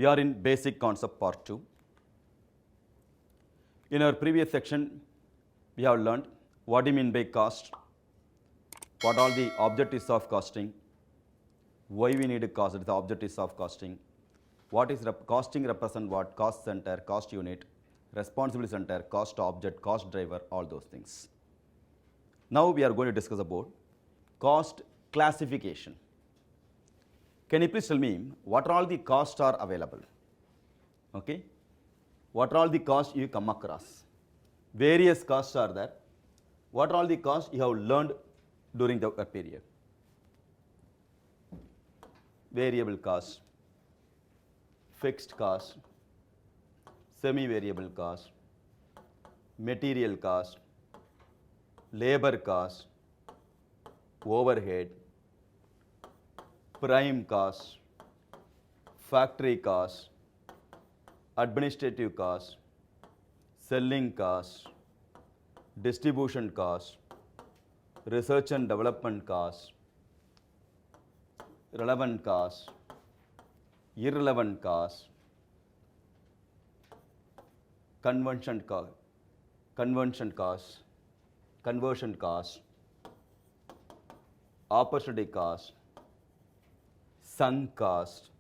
We are in basic concept part 2. In our previous section, we have learned what do you mean by cost, what are the objectives of costing, why we need a cost, the objectives of costing, what is costing represent what, cost center, cost unit, responsibility center, cost object, cost driver, all those things. Now we are going to discuss about cost classification. Can you please tell me what all the costs are available? Okay. What are all the costs you come across? Various costs are there. What are all the costs you have learned during the period? Variable cost, fixed cost, semi-variable cost, material cost, labor cost, overhead, prime cost, factory cost, administrative cost, selling cost, distribution cost, research and development cost, relevant cost, irrelevant cost, conversion cost, opportunity cost, sunk cost,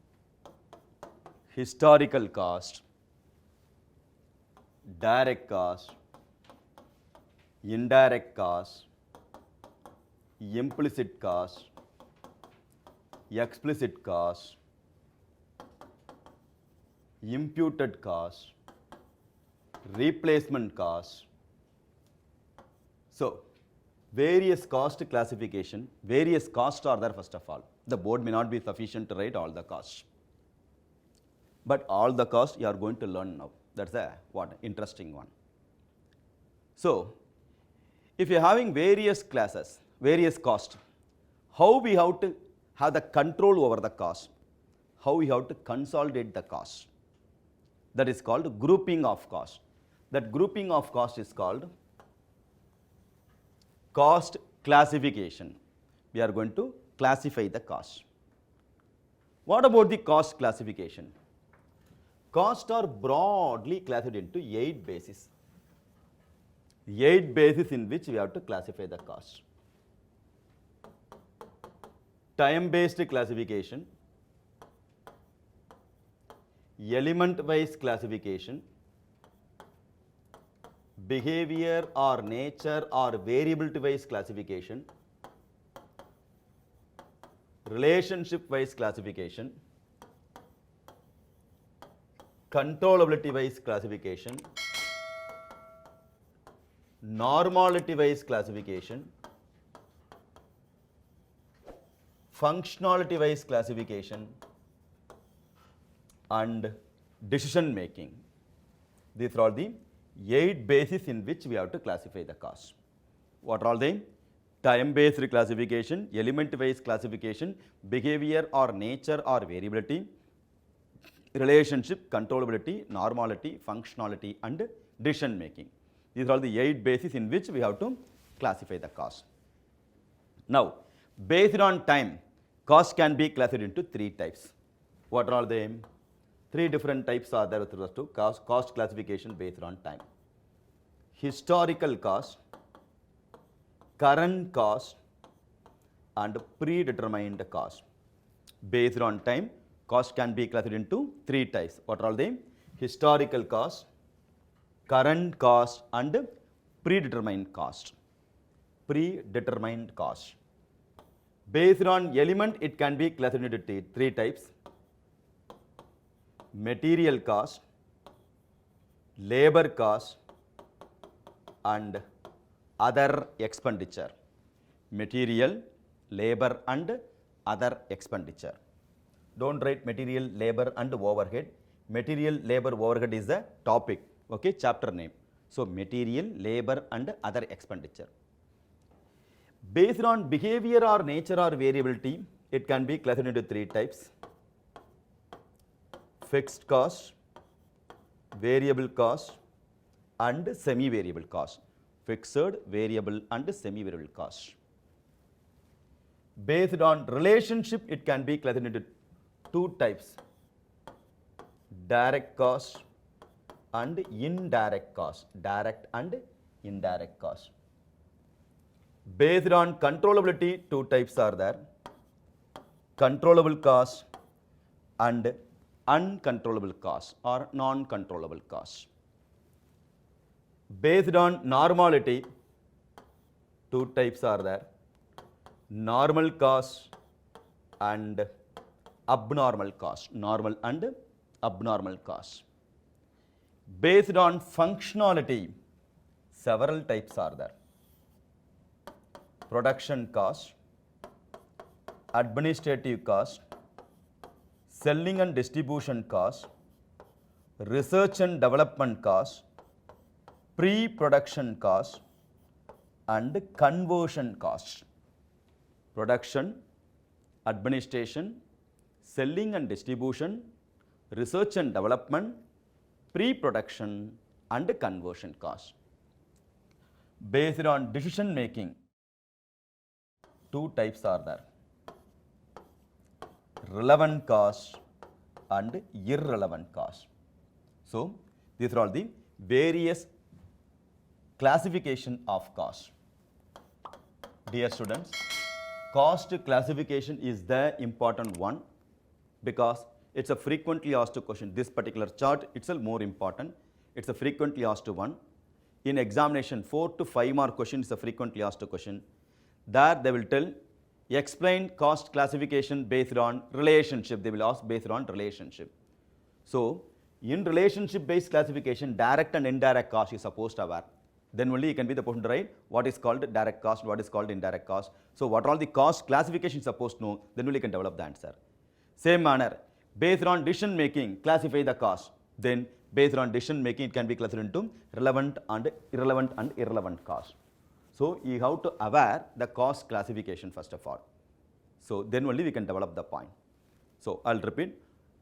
historical cost, direct cost, indirect cost, implicit cost, explicit cost, imputed cost, replacement cost. So, various cost classification, various costs are there first of all. The board may not be sufficient to write all the costs. But all the costs you are going to learn now. That's a interesting one. So, if you are having various classes, various costs, how we have to have the control over the cost, how we have to consolidate the cost. That is called grouping of cost. That grouping of cost is called cost classification. We are going to classify the cost. What about the cost classification? Costs are broadly classified into 8 bases. 8 bases in which we have to classify the cost. Time-based classification, element-wise classification, behavior or nature or variability-wise classification, relationship-wise classification, controllability-wise classification, normality-wise classification, functionality-wise classification, and decision making. These are all the 8 bases in which we have to classify the cost. What are all they? Time-based classification, element-wise classification, behavior or nature or variability, relationship, controllability, normality, functionality, and decision making. These are all the 8 bases in which we have to classify the cost. Now, based on time, cost can be classified into 3 types. What are all they? 3 different types are there with respect to cost classification based on time. Historical cost, current cost, and predetermined cost. Based on time, cost can be classified into 3 types. What are all they? Historical cost, current cost, and predetermined cost. Predetermined cost. Based on element, it can be classified into 3 types. Material cost, labor cost, and other expenditure. Material, labor, and other expenditure. Don't write material, labor, and overhead. Material, labor, overhead is the topic, okay, chapter name. So, material, labor, and other expenditure. Based on behavior or nature or variability, it can be classified into 3 types. Fixed cost, variable cost, and semi-variable cost. Fixed, variable, and semi-variable cost. Based on relationship, it can be classified into 2 types. direct cost and indirect cost, direct and indirect cost. Based on controllability, two types are there, controllable cost and uncontrollable cost or non-controllable cost. Based on normality, two types are there, normal cost and abnormal cost, normal and abnormal cost. Based on functionality, several types are there, production cost, administrative cost, selling and distribution cost, research and development cost, pre-production cost and conversion cost. Production, administration, selling and distribution, research and development, pre-production and conversion cost. Based on decision making, two types are there, relevant cost and irrelevant cost. So, these are all the various classification of cost. Dear students, cost classification is the important one because it's a frequently asked question. This particular chart itself more important. It's a frequently asked one. In examination, 4 to 5 mark question is a frequently asked question. There they will tell, explain cost classification based on relationship. They will ask based on relationship. So, in relationship based classification, direct and indirect cost is supposed to have. Then only you can be the person to write what is called direct cost, what is called indirect cost. So, what are all the cost classification supposed to know, then only you can develop the answer. Same manner, based on decision making, classify the cost. Then based on decision making, it can be classified into relevant and irrelevant cost. So, you have to aware the cost classification first of all. So, then only we can develop the point. So, I will repeat,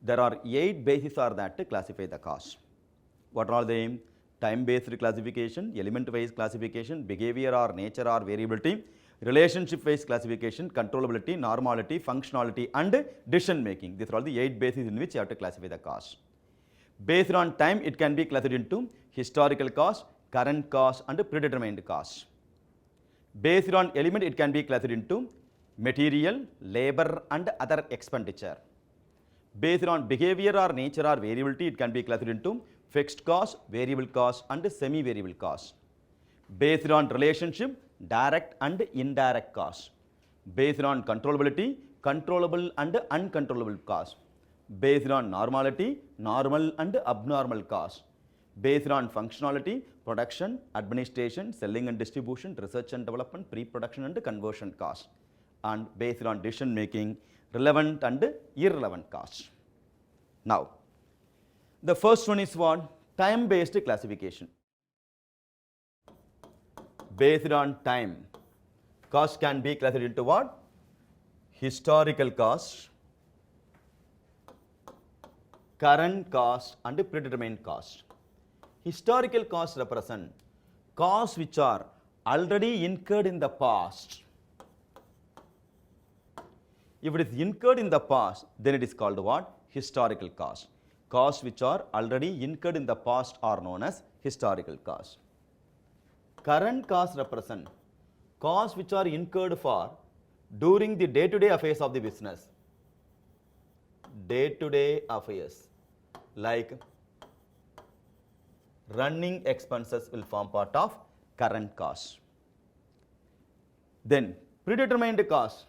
there are 8 bases are that to classify the cost. What are they? Time based classification, element wise classification, behavior or nature or variability, relationship based classification, controllability, normality, functionality and decision making. These are all the 8 bases in which you have to classify the cost. Based on time, it can be classified into historical cost, current cost and predetermined cost. Based on element, it can be classified into material, labor and other expenditure. Based on behavior or nature or variability, it can be classified into fixed cost, variable cost and semi-variable cost. Based on relationship, direct and indirect cost. Based on controllability, controllable and uncontrollable cost. Based on normality, normal and abnormal cost. Based on functionality, production, administration, selling and distribution, research and development, pre-production and conversion cost. And based on decision making, relevant and irrelevant cost. Now, the first one is what? Time-based classification. Based on time, cost can be classified into what? Historical cost, current cost and predetermined cost. Historical costs represent costs which are already incurred in the past. If it is incurred in the past, then it is called what? Historical cost. Costs which are already incurred in the past are known as historical costs. Current costs represent costs which are incurred for during the day-to-day affairs of the business. Day-to-day affairs like running expenses will form part of current costs. Then predetermined costs,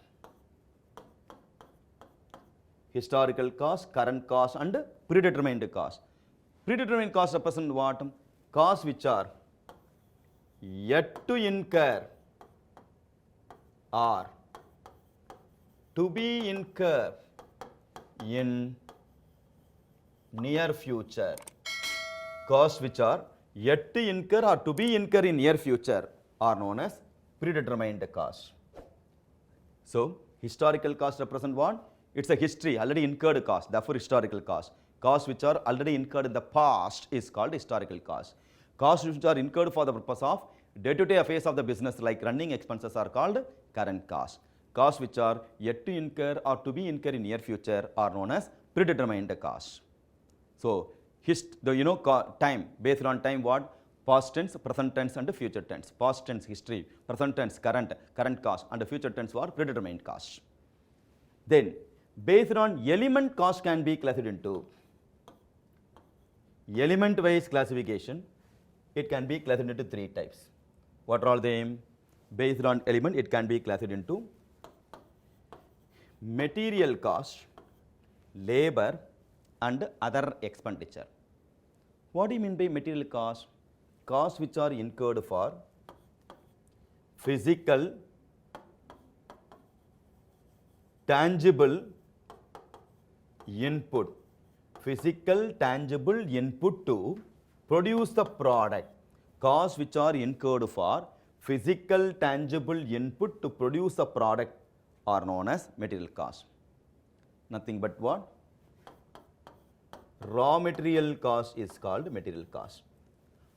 historical costs, current costs and predetermined costs. Predetermined costs represent what? Costs which are yet to incur or to be incurred in near future. Costs which are yet to incur or to be incurred in near future are known as predetermined costs. So, historical costs represent what? It's a history, already incurred cost, therefore historical cost. Costs which are already incurred in the past is called historical cost. Costs which are incurred for the purpose of day-to-day affairs of the business like running expenses are called current costs. Costs which are yet to incur or to be incurred in near future are known as predetermined costs. So, time, based on time what? Past tense, present tense and future tense. Past tense history, present tense current cost and future tense what? Predetermined cost. Then, based on element cost can be classified into element-wise classification. It can be classified into 3 types. What are all them? Based on element, it can be classified into material cost, labor and other expenditure. What do you mean by material cost? Costs which are incurred for physical, tangible input. Physical, tangible input to produce the product. Costs which are incurred for physical, tangible input to produce the product are known as material cost. Nothing but what? Raw material cost is called material cost.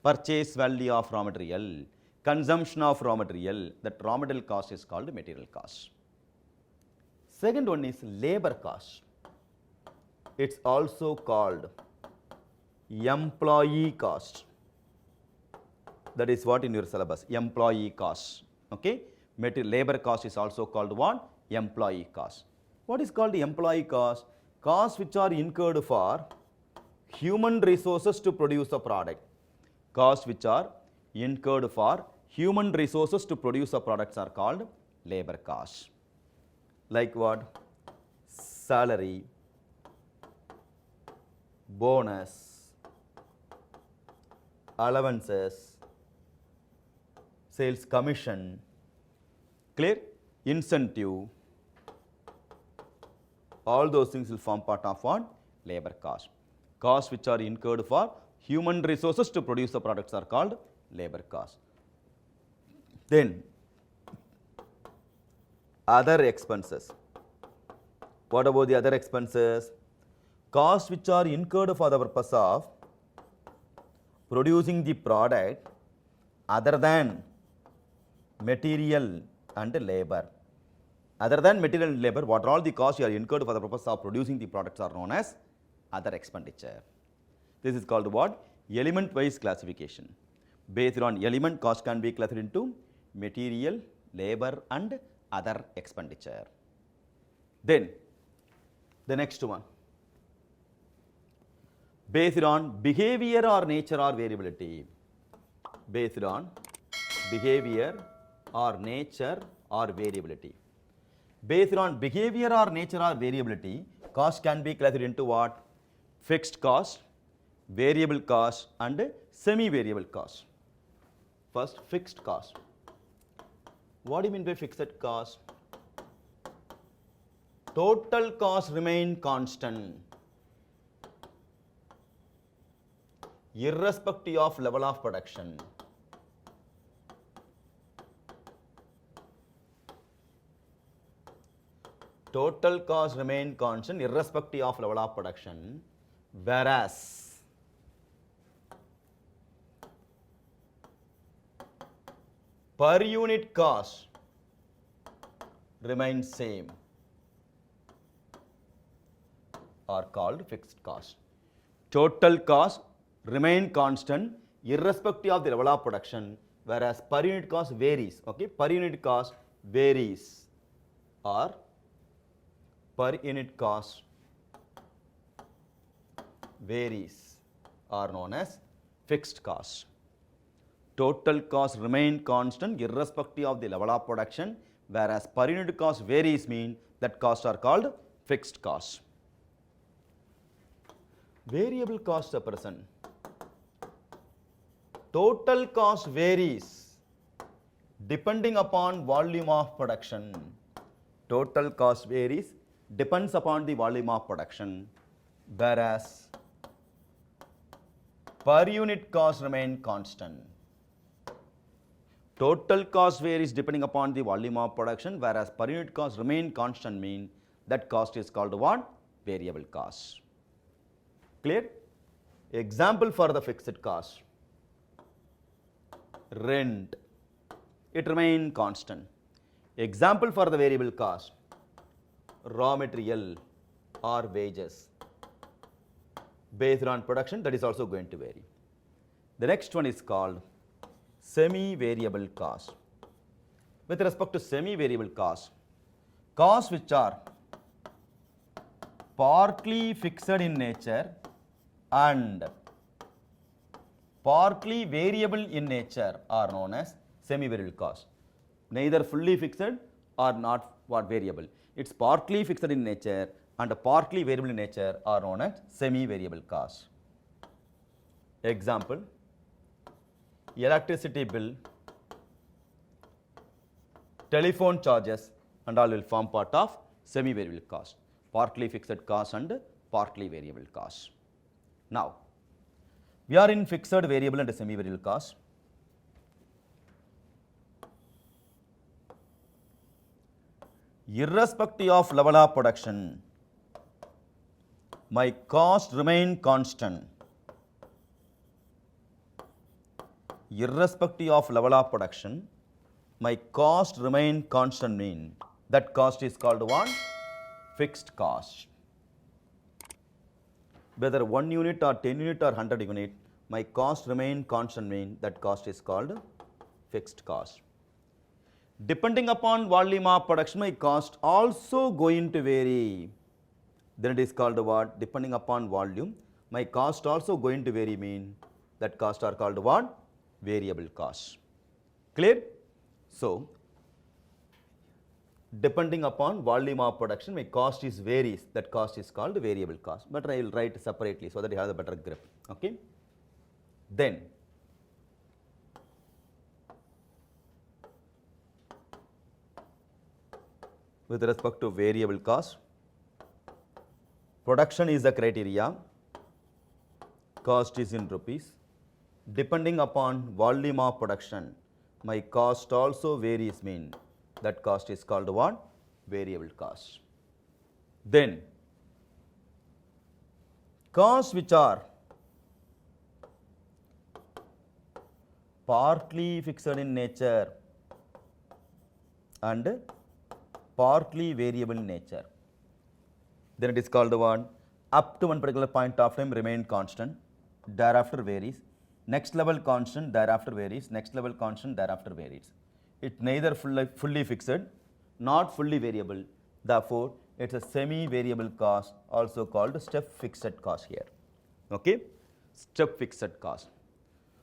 Purchase value of raw material, consumption of raw material, that raw material cost is called material cost. Second one is labor cost. It's also called employee cost. That is what in your syllabus, employee cost. Okay? Labor cost is also called what? Employee cost. What is called employee cost? Costs which are incurred for human resources to produce a product. Costs which are incurred for human resources to produce a products are called labor costs. Like what? Salary, bonus, allowances, sales commission, clear? Incentive, all those things will form part of what? Labor cost. Costs which are incurred for human resources to produce the products are called labor cost. Then, other expenses. What about the other expenses? Costs which are incurred for the purpose of producing the product other than material and labor. Other than material and labor, what are all the costs you are incurred for the purpose of producing the products are known as other expenditure. This is called what? Element-wise classification. Based on element, cost can be classified into material, labor and other expenditure. Then, the next one. Based on behavior or nature or variability. Based on behavior or nature or variability. Based on behavior or nature or variability, cost can be classified into what? Fixed cost, variable cost and semi-variable cost. First, fixed cost. What do you mean by fixed cost? Total cost remain constant irrespective of level of production. Total cost remain constant irrespective of level of production, whereas per unit cost remains same are called fixed cost. Total cost remain constant irrespective of the level of production, whereas per unit cost varies. Okay, per unit cost varies or per unit cost varies are known as fixed cost. Total cost remain constant irrespective of the level of production, whereas per unit cost varies mean that costs are called fixed cost. Variable cost represent. Total cost varies depending upon volume of production. Total cost varies depends upon the volume of production, whereas per unit cost remain constant. Total cost varies depending upon the volume of production, whereas per unit cost remain constant mean that cost is called what? Variable cost. Clear? Example for the fixed cost. Rent, it remain constant. Example for the variable cost. Raw material or wages. based on production, that is also going to vary. The next one is called semi-variable cost. With respect to semi-variable cost, costs which are partly fixed in nature and partly variable in nature are known as semi-variable cost. Neither fully fixed or not what variable. It's partly fixed in nature and partly variable in nature are known as semi-variable cost. Example, electricity bill, telephone charges and all will form part of semi-variable cost, partly fixed cost and partly variable cost. Now, we are in fixed, variable and semi-variable cost. Irrespective of level of production, my cost remain constant. Irrespective of level of production, my cost remain constant mean that cost is called what? Fixed cost. Whether 1 unit or 10 unit or 100 unit, my cost remain constant mean that cost is called fixed cost. Depending upon volume of production, my cost also going to vary. Then it is called what? Depending upon volume, my cost also going to vary mean that cost are called what? Variable cost. Clear? So, depending upon volume of production, my cost is varies. That cost is called variable cost. But I will write separately so that you have a better grip. Okay? Then, with respect to variable cost, production is the criteria, cost is in rupees. Depending upon volume of production, my cost also varies mean that cost is called what? Variable cost. Then, costs which are partly fixed in nature and partly variable in nature, then it is called what? Up to one particular point of time remain constant, thereafter varies. Next level constant, thereafter varies. Next level constant, thereafter varies. It neither fully fixed, not fully variable. Therefore, it's a semi-variable cost, also called step fixed cost here. Okay? Step fixed cost.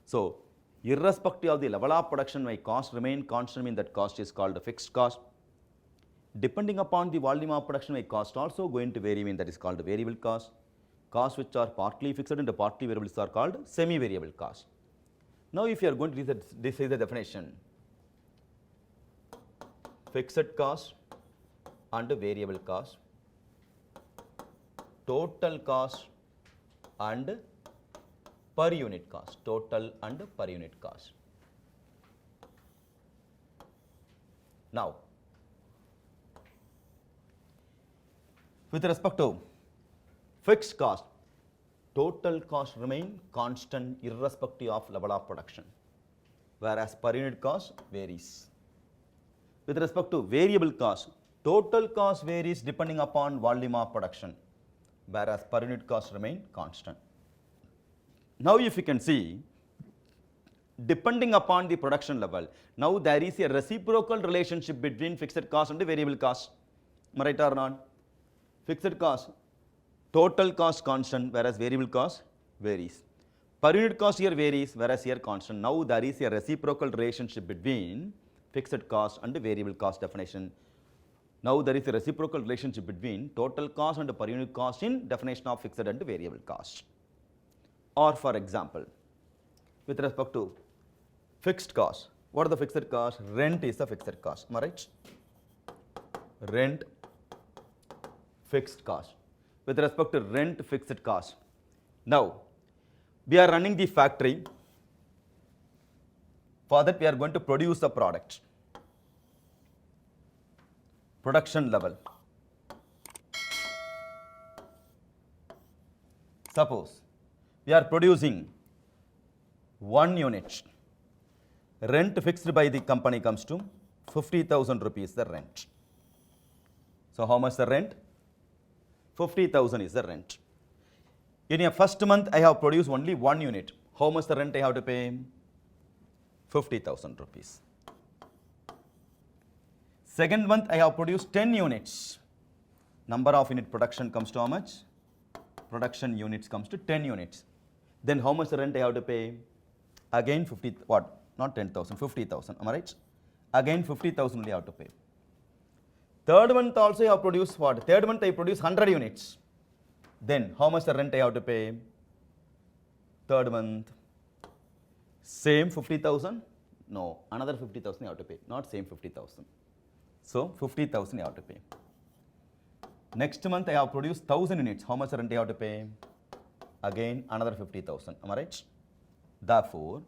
So, irrespective of the level of production, my cost remain constant mean that cost is called a fixed cost. Depending upon the volume of production, my cost also going to vary mean that is called variable cost. Costs which are partly fixed and partly variables are called semi-variable cost. Now, if you are going to use this is the definition, fixed cost and variable cost, total cost and per unit cost, total and per unit cost. Now, with respect to fixed cost, total cost remain constant irrespective of level of production, whereas per unit cost varies. With respect to variable cost, total cost varies depending upon volume of production, whereas per unit cost remain constant. Now, if you can see, depending upon the production level, now there is a reciprocal relationship between fixed cost and variable cost. Am I right or not? Fixed cost, total cost constant, whereas variable cost varies. Per unit cost here varies, whereas here constant. Now, there is a reciprocal relationship between fixed cost and variable cost definition. Now, there is a reciprocal relationship between total cost and per unit cost in definition of fixed and variable cost. Or for example, with respect to fixed cost, what are the fixed cost? Rent is the fixed cost. Am I right? Rent, fixed cost. With respect to rent, fixed cost. Now, we are running the factory. For that, we are going to produce the product. Production level. Suppose we are producing 1 unit. Rent fixed by the company comes to 50,000 rupees the rent. So, how much the rent? 50,000 is the rent. In a first month, I have produced only 1 unit. How much the rent I have to pay? 50,000 rupees. Second month, I have produced 10 units. Number of unit production comes to how much? Production units comes to 10 units. Then how much the rent I have to pay? Again 50, what? Not 10,000, 50,000, am I right? Again 50,000 only I have to pay. Third month also I have produced what? Third month I produce 100 units. Then how much the rent I have to pay? Third month, same 50,000? No, another 50,000 I have to pay, not same 50,000. So 50,000 I have to pay. Next month I have produced 1,000 units. How much rent I have to pay? Again another 50,000. Am I right? Therefore,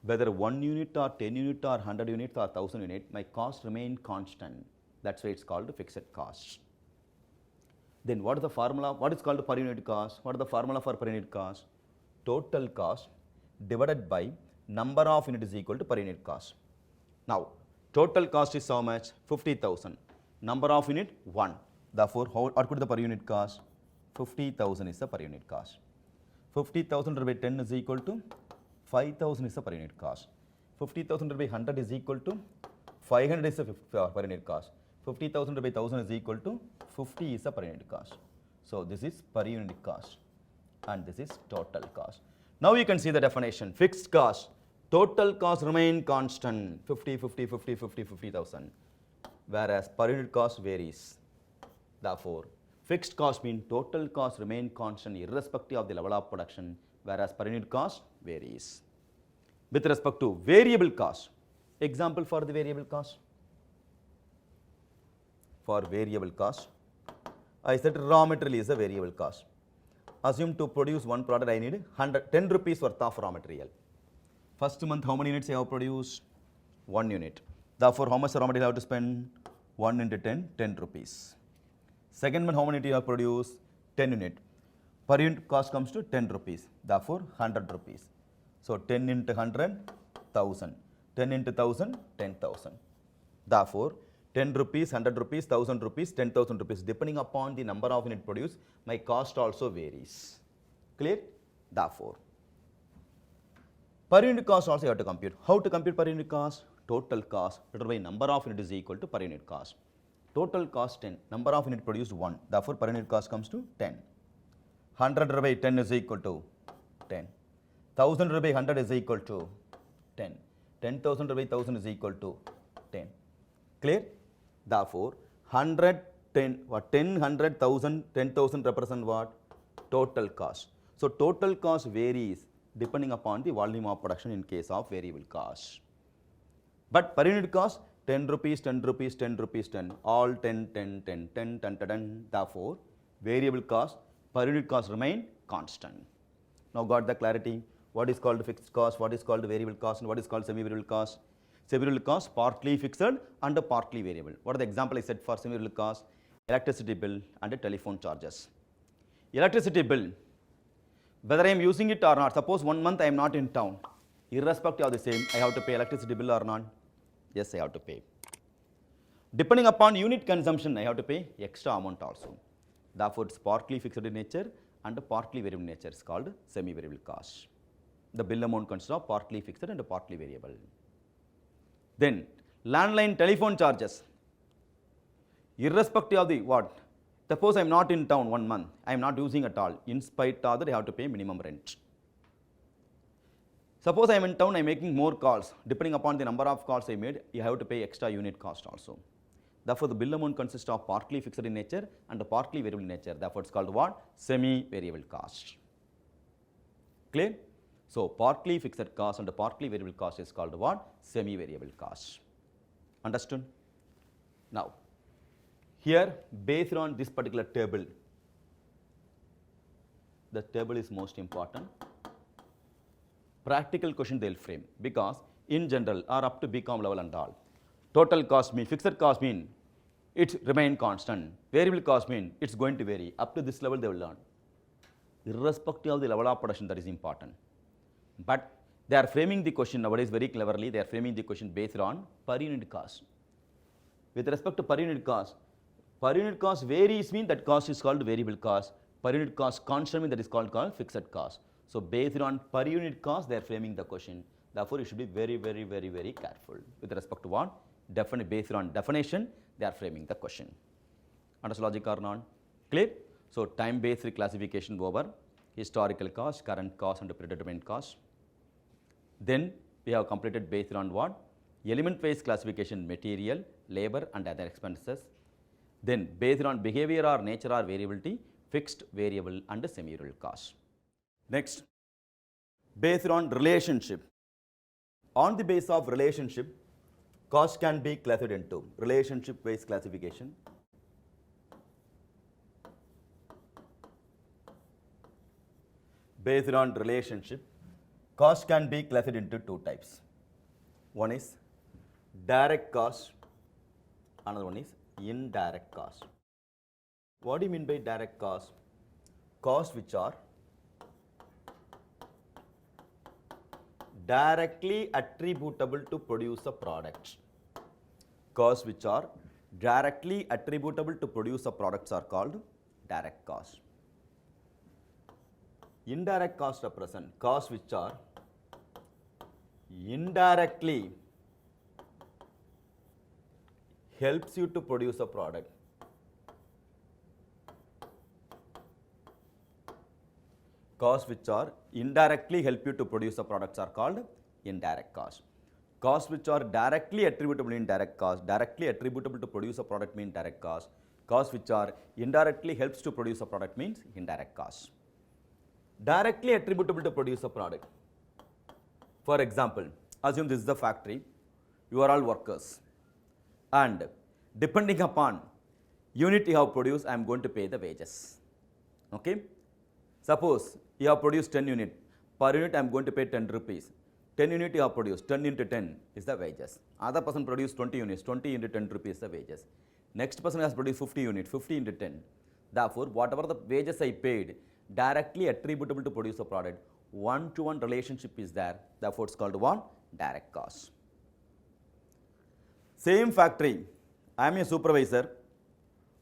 whether 1 unit or 10 unit or 100 units or 1,000 units, my cost remain constant. That's why it's called fixed cost. Then what is the formula? What is called per unit cost? What is the formula for per unit cost? Total cost divided by number of units is equal to per unit cost. Now, total cost is how much? 50,000. Number of unit 1. Therefore, what could be the per unit cost? 50,000 is the per unit cost. 50,000 divided by 10 is equal to 5,000 is the per unit cost. 50,000 divided by 100 is equal to 500 is the per unit cost. 50,000 divided by 1,000 is equal to 50 is the per unit cost. So this is per unit cost and this is total cost. Now you can see the definition. Fixed cost, total cost remain constant, 50, 50, 50, 50, 50,000. Whereas per unit cost varies. Therefore, fixed cost means total cost remain constant irrespective of the level of production, whereas per unit cost varies. With respect to variable cost, example for the variable cost. For variable cost, I said raw material is a variable cost. Assume to produce one product I need 10 rupees worth of raw material. First month how many units I have produced? 1 unit. Therefore, how much raw material I have to spend? 1 into 10, 10 rupees. Second month how many you have produced? 10 unit. Per unit cost comes to 10 rupees. Therefore, 100 rupees. So 10 into 100, 1000. 10 into 1000, 10,000. Therefore, 10 rupees, 100 rupees, 1000 rupees, 10,000 rupees. Depending upon the number of unit produced, my cost also varies. Clear? Therefore, per unit cost also you have to compute. How to compute per unit cost? Total cost divided by number of unit is equal to per unit cost. Total cost 10, number of unit produced 1. Therefore, per unit cost comes to 10. 100 divided by 10 is equal to 10. 1000 divided by 100 is equal to 10. 10,000 divided by 1000 is equal to 10. Clear? Therefore, 100, 10, what 10, 100, 1000, 10,000 represent what? Total cost. So, total cost varies depending upon the volume of production in case of variable cost. But per unit cost, 10 rupees, 10 rupees, 10 rupees, 10, all 10, 10, 10, 10, 10, 10, 10. Therefore, variable cost, per unit cost remain constant. Now got the clarity? What is called fixed cost, what is called variable cost, and what is called semi-variable cost? Semi-variable cost, partly fixed and partly variable. What are the example I said for semi-variable cost? Electricity bill and telephone charges. Electricity bill, whether I am using it or not, suppose 1 month I am not in town, irrespective of the same, I have to pay electricity bill or not? Yes, I have to pay. Depending upon unit consumption, I have to pay extra amount also. Therefore, it's partly fixed in nature and partly variable in nature. It's called semi-variable cost. The bill amount consists of partly fixed and partly variable. Then, landline telephone charges. Irrespective of the what? Suppose I am not in town 1 month, I am not using at all. In spite of that, I have to pay minimum rent. Suppose I am in town, I am making more calls. Depending upon the number of calls I made, you have to pay extra unit cost also. Therefore, the bill amount consists of partly fixed in nature and partly variable in nature. Therefore, it's called what? Semi-variable cost. Clear? So, partly fixed cost and partly variable cost is called what? Semi-variable cost. Understood? Now, here, based on this particular table, the table is most important. Practical question they will frame, because in general or up to BCom level and all, total cost mean, fixed cost mean, it remain constant. Variable cost mean, it's going to vary. Up to this level they will learn. Irrespective of the level of production, that is important. But they are framing the question nowadays very cleverly. They are framing the question based on per unit cost. With respect to per unit cost varies mean that cost is called variable cost. Per unit cost constant means that is called fixed cost. So based on per unit cost, they are framing the question. Therefore, you should be very careful with respect to what? Based on definition, they are framing the question. Understood logic or not? Clear? So time-based classification over historical cost, current cost, and predetermined cost. Then we have completed based on what? Element-wise classification, material, labor, and other expenses. Then based on behavior or nature or variability, fixed, variable, and semi-variable cost. Next, based on relationship. On the basis of relationship, cost can be classified into relationship-based classification, based on relationship, cost can be classified into two types. One is direct cost, another one is indirect cost. What do you mean by direct cost? Costs which are directly attributable to produce a product. Costs which are directly attributable to produce a products are called direct cost. Indirect cost represent costs which are indirectly helps you to produce a product. Costs which are indirectly help you to produce the products are called indirect cost. Costs which are directly attributable in direct cost, directly attributable to produce a product mean direct cost. Costs which are indirectly helps to produce a product means indirect cost. Directly attributable to produce a product. For example, assume this is the factory, you are all workers, and depending upon unit you have produced, I am going to pay the wages. Okay? Suppose you have produced 10 units, per unit I am going to pay 10 rupees. 10 units you have produced, 10 into 10 is the wages. Other person produced 20 units, 20 into 10 rupees is the wages. Next person has produced 50 units, 50 into 10. Therefore, whatever the wages I paid, directly attributable to produce a product, one-to-one relationship is there. Therefore, it's called one direct cost. Same factory, I am a supervisor.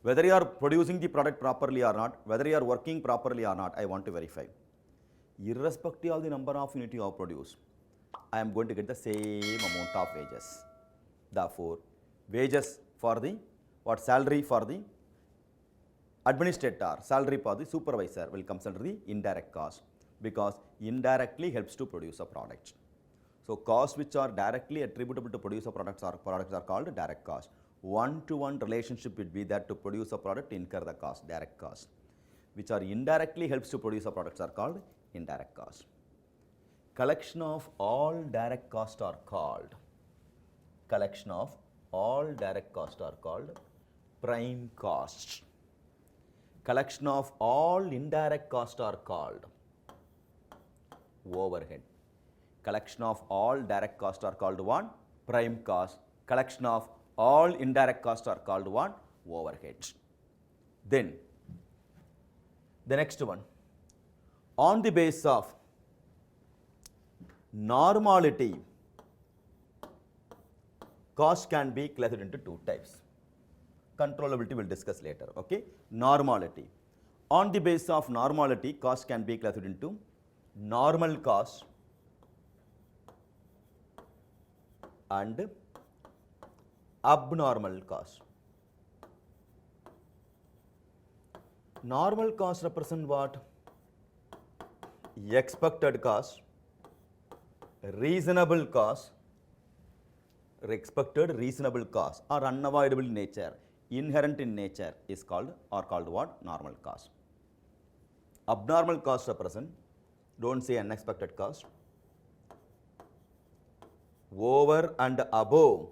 Whether you are producing the product properly or not, whether you are working properly or not, I want to verify. Irrespective of the number of units you have produced, I am going to get the same amount of wages. Therefore, wages for the, salary for the administrator, salary for the supervisor will come under the indirect cost, because indirectly helps to produce a product. So, costs which are directly attributable to produce a products are called direct cost. One-to-one relationship would be that to produce a product, incur the cost, direct cost. Which are indirectly helps to produce a products are called indirect cost. Collection of all direct costs are called, prime costs. Collection of all indirect costs are called overhead. Collection of all direct costs are called one, prime cost. Collection of all indirect costs are called one, overheads. Then, the next one, on the basis of normality, cost can be classified into two types. Controllability we will discuss later. Okay? Normality. On the basis of normality, cost can be classified into normal cost and abnormal cost. Normal cost represent what? Expected cost, reasonable cost, expected reasonable cost or unavoidable nature, inherent in nature is called what? Normal cost. Abnormal cost represent, don't say unexpected cost, over and above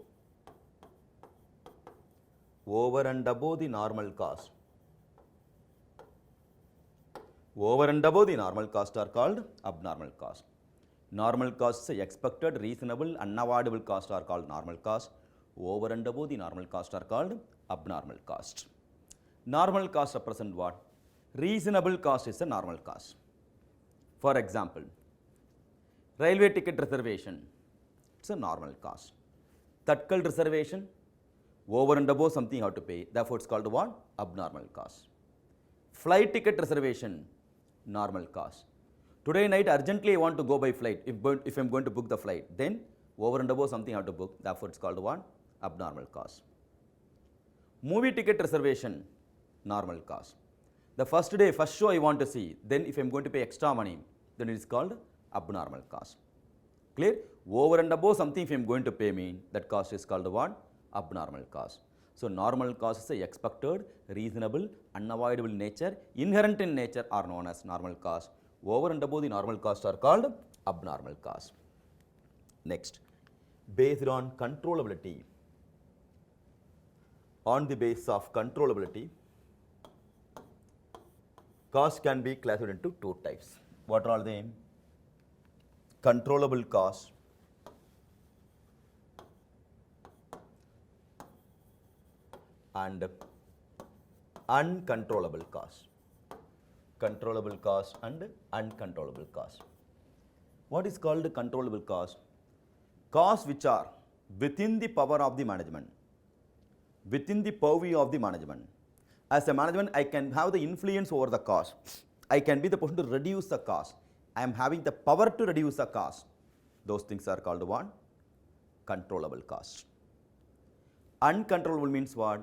the normal cost. Over and above the normal cost are called abnormal cost. Normal costs, expected, reasonable, unavoidable cost are called normal cost. Over and above the normal cost are called abnormal cost. Normal cost represent what? Reasonable cost is a normal cost. For example, railway ticket reservation, it's a normal cost. Tatkal reservation, over and above something you have to pay, therefore it's called what? Abnormal cost. Flight ticket reservation, normal cost. Today night urgently I want to go by flight. If I'm going to book the flight, then over and above something I have to book. Therefore, it's called what? Abnormal cost. Movie ticket reservation, normal cost. The first day, first show I want to see, then if I'm going to pay extra money, then it is called abnormal cost. Clear? Over and above something if I'm going to pay me, that cost is called what? Abnormal cost. So normal cost is a expected, reasonable, unavoidable nature, inherent in nature are known as normal cost. Over and above the normal costs are called abnormal cost. Next, based on controllability. On the basis of controllability, cost can be classified into two types. What are they? Controllable cost and uncontrollable cost. Controllable cost and uncontrollable cost. What is called controllable cost? Costs which are within the power of the management, within the purview of the management. As a management, I can have the influence over the cost. I can be the person to reduce the cost. I am having the power to reduce the cost. Those things are called what? Controllable cost. Uncontrollable means what?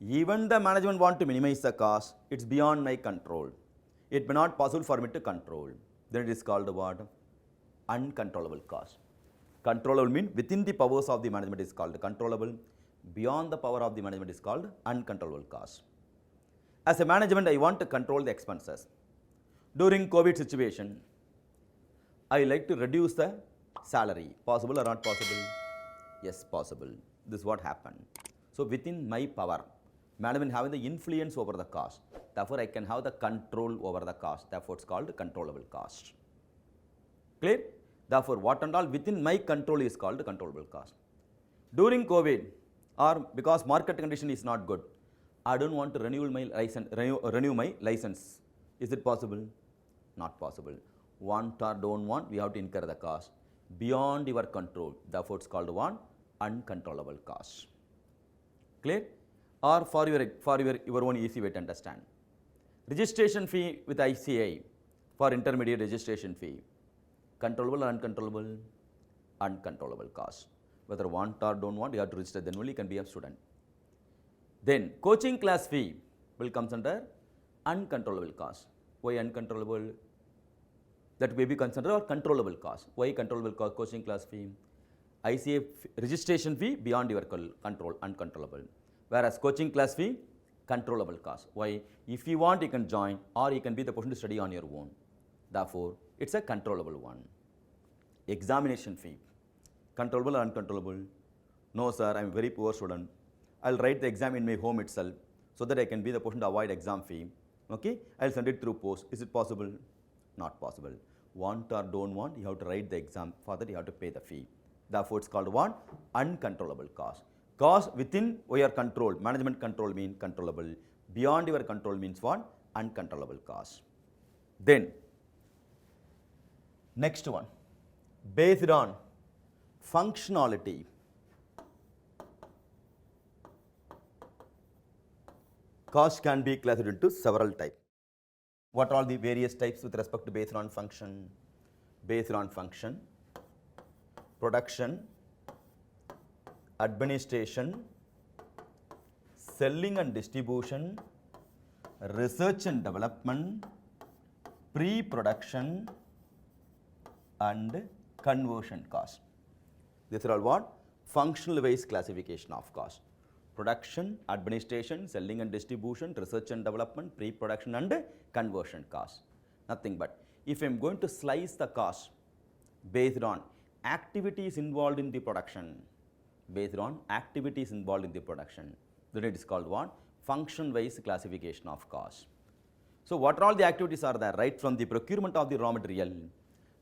Even the management want to minimize the cost, it's beyond my control. It may not possible for me to control. Then it is called what? Uncontrollable cost. Controllable means within the powers of the management is called controllable. Beyond the power of the management is called uncontrollable cost. As a management, I want to control the expenses. During COVID situation, I like to reduce the salary. Possible or not possible? Yes, possible. This is what happened. So within my power, management having the influence over the cost. Therefore, I can have the control over the cost. Therefore, it's called controllable cost. Clear? Therefore, what and all within my control is called controllable cost. During COVID, or because market condition is not good, I don't want to renew my license. Is it possible? Not possible. Want or don't want, we have to incur the cost beyond your control. Therefore, it's called one uncontrollable cost. Clear? Or for your own easy way to understand. Registration fee with ICAI for intermediate registration fee. Controllable or uncontrollable? Uncontrollable cost. Whether want or don't want, you have to register, then only you can be a student. Then coaching class fee will come under uncontrollable cost. Why uncontrollable? That may be considered or controllable cost. Why controllable cost? Coaching class fee. ICAI registration fee beyond your control, uncontrollable. Whereas coaching class fee, controllable cost. Why? If you want, you can join, or you can be the person to study on your own. Therefore, it's a controllable one. Examination fee, controllable or uncontrollable? No, sir, I'm a very poor student. I'll write the exam in my home itself so that I can be the person to avoid exam fee. Okay, I'll send it through post. Is it possible? Not possible. Want or don't want, you have to write the exam. For that, you have to pay the fee. Therefore, it's called what? Uncontrollable cost. Cost within your control, management control means controllable. Beyond your control means what? Uncontrollable cost. Then, next one, based on functionality. Cost can be classified into several types. What are the various types with respect to based on function? Based on function, production, administration, selling and distribution, research and development, pre-production, and conversion cost. These are all what? Functional wise classification of cost. Production, administration, selling and distribution, research and development, pre-production and conversion cost. Nothing but. If I am going to slice the cost based on activities involved in the production, then it is called what? Function wise classification of cost. So what all the activities are there? Right from the procurement of the raw material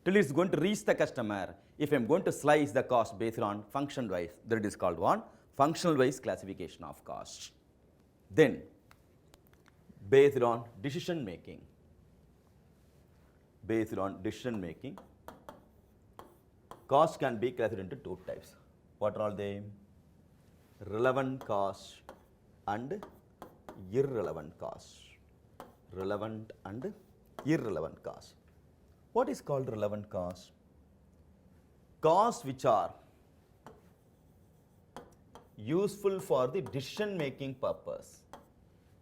till it's going to reach the customer. If I am going to slice the cost based on function wise, then it is called what? Functional wise classification of cost. Then, based on decision making. Based on decision making, cost can be classified into two types. What are they? Relevant cost and irrelevant cost. relevant and irrelevant costs. What is called relevant costs? Costs which are useful for the decision making purpose.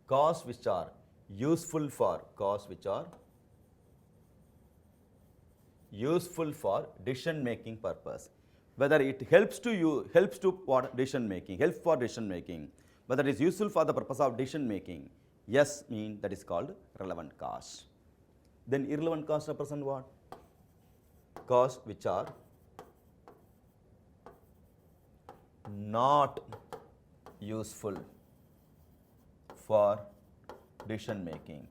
Costs which are useful for decision making purpose. Whether it helps to what decision making, helps for decision making, whether it is useful for the purpose of decision making, yes, mean that is called relevant costs. Then irrelevant costs represent what? Costs which are not useful for decision making.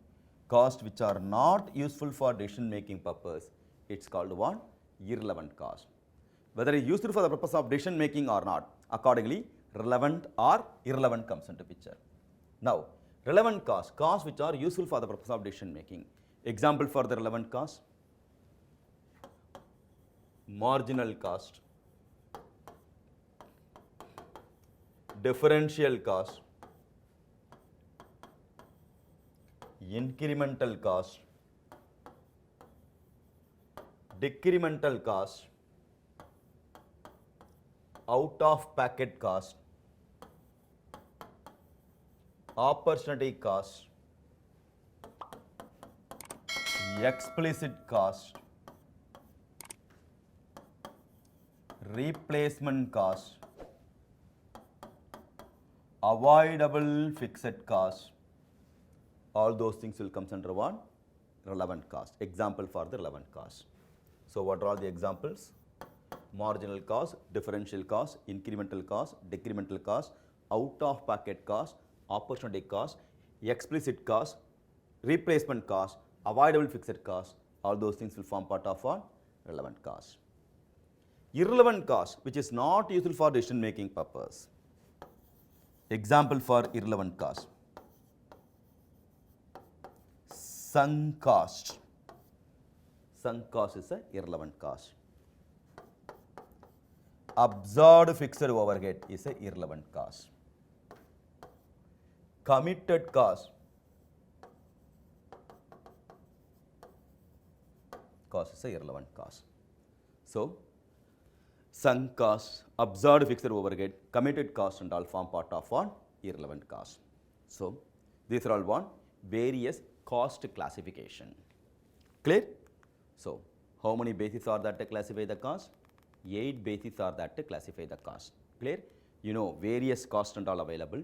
Costs which are not useful for decision making purpose, it's called what? Irrelevant cost. Whether it's useful for the purpose of decision making or not, accordingly relevant or irrelevant comes into picture. Now, relevant costs, costs which are useful for the purpose of decision making. Example for the relevant cost: marginal cost, differential cost, incremental cost, decremental cost, out of packet cost, opportunity cost, explicit cost, replacement cost, avoidable fixed cost. All those things will come under one relevant cost. Example for the relevant cost. So what are all the examples? Marginal cost, differential cost, incremental cost, decremental cost, out of packet cost, opportunity cost, explicit cost, replacement cost, avoidable fixed cost. All those things will form part of what? Relevant cost. Irrelevant cost, which is not useful for decision making purpose. Example for irrelevant cost: sunk cost. Sunk cost is a irrelevant cost. Absorbed fixed overhead is a irrelevant cost. Committed cost is a irrelevant cost. So, sunk cost, absorbed fixed overhead, committed cost and all form part of what? Irrelevant cost. So, these are all what? Various cost classification. Clear? So, how many bases are there to classify the cost? 8 bases are there to classify the cost. Clear? You know various costs and all available.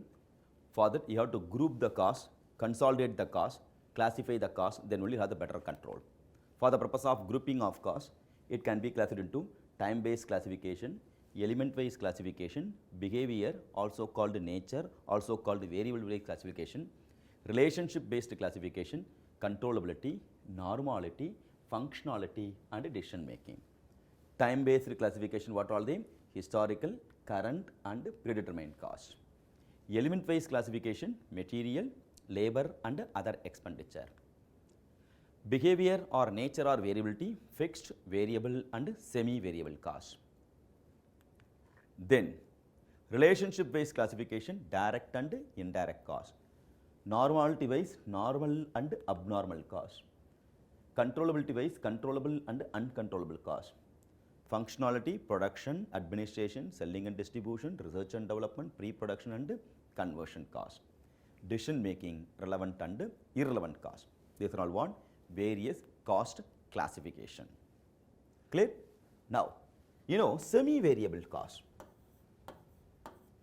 For that, you have to group the cost, consolidate the cost, classify the cost, then only have the better control. For the purpose of grouping of cost, it can be classified into time-based classification, element-wise classification, behavior, also called nature, also called variable-based classification, relationship-based classification, controllability, normality, functionality, and decision-making. Time-based classification, what are they? Historical, current, and predetermined cost. Element-wise classification, material, labor, and other expenditure. Behavior or nature or variability, fixed, variable, and semi-variable cost. Then, relationship-based classification, direct and indirect cost. Normality-wise, normal and abnormal cost. Controllability-wise, controllable and uncontrollable cost. Functionality, production, administration, selling and distribution, research and development, pre-production and conversion cost. Decision making, relevant and irrelevant cost. These are all what? Various cost classification. Clear? Now, you know semi-variable cost.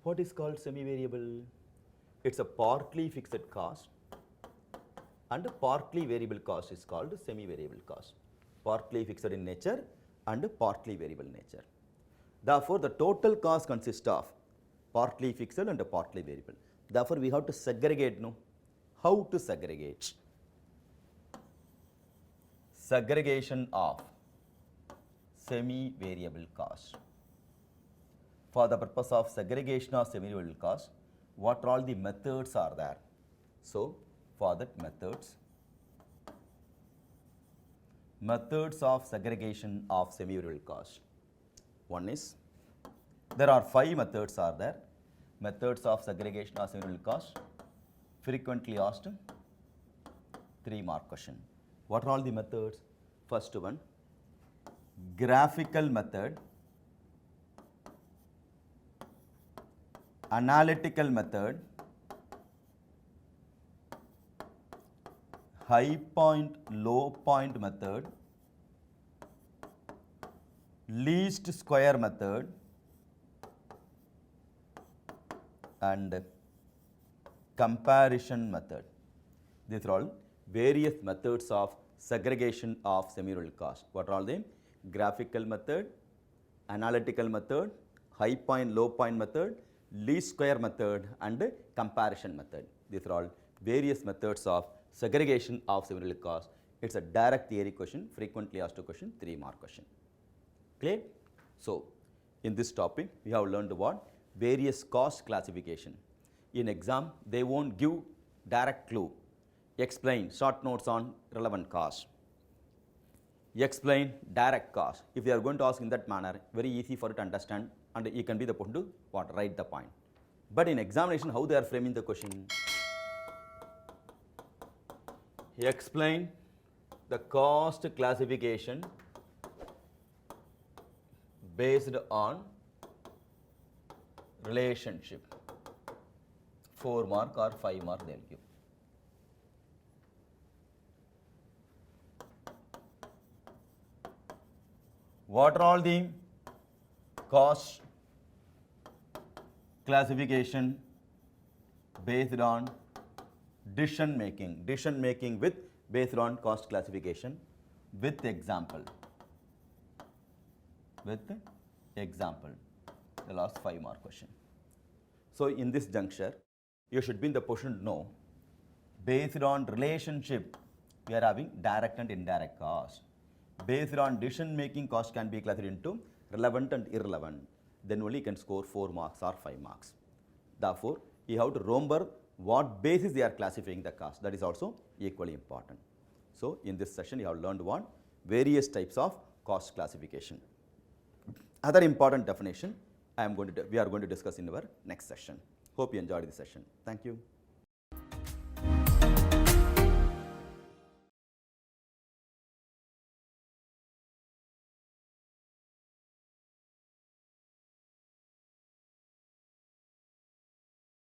What is called semi-variable? It's a partly fixed cost and a partly variable cost is called semi-variable cost. Partly fixed in nature and partly variable nature. Therefore, the total cost consists of partly fixed and partly variable. Therefore, we have to segregate. No? How to segregate? Segregation of semi-variable cost. For the purpose of segregation of semi-variable cost, what all the methods are there? So, for that methods of segregation of semi-variable cost. One is, there are 5 methods are there. Methods of segregation of semi-variable cost: frequently asked, 3-mark question. What are all the methods? First one, graphical method, analytical method, high point, low point method, least square method, and comparison method. These are all various methods of segregation of semi-rural cost. What are all them? Graphical method, analytical method, high point, low point method, least square method, and comparison method. These are all various methods of segregation of semi-rural cost. It's a direct theory question, frequently asked question, 3-mark question. Clear? So, in this topic, we have learned what? Various cost classification. In exam, they won't give direct clue. Explain, short notes on relevant cost. Explain direct cost. If they are going to ask in that manner, very easy for you to understand, and you can be the person to what, write the point. But in examination, how they are framing the question? Explain the cost classification based on relationship. 4-mark or 5-mark they will give. What are all the cost classification based on decision making with based on cost classification with example. The last 5-mark question. So in this juncture, you should be in the position to know, based on relationship, we are having direct and indirect cost. Based on decision making, cost can be classified into relevant and irrelevant. Then only you can score 4 marks or 5 marks. Therefore, you have to remember what basis they are classifying the cost. That is also equally important. So in this session, you have learned what? Various types of cost classification. Other important definition we are going to discuss in our next session. Hope you enjoyed the session. Thank you.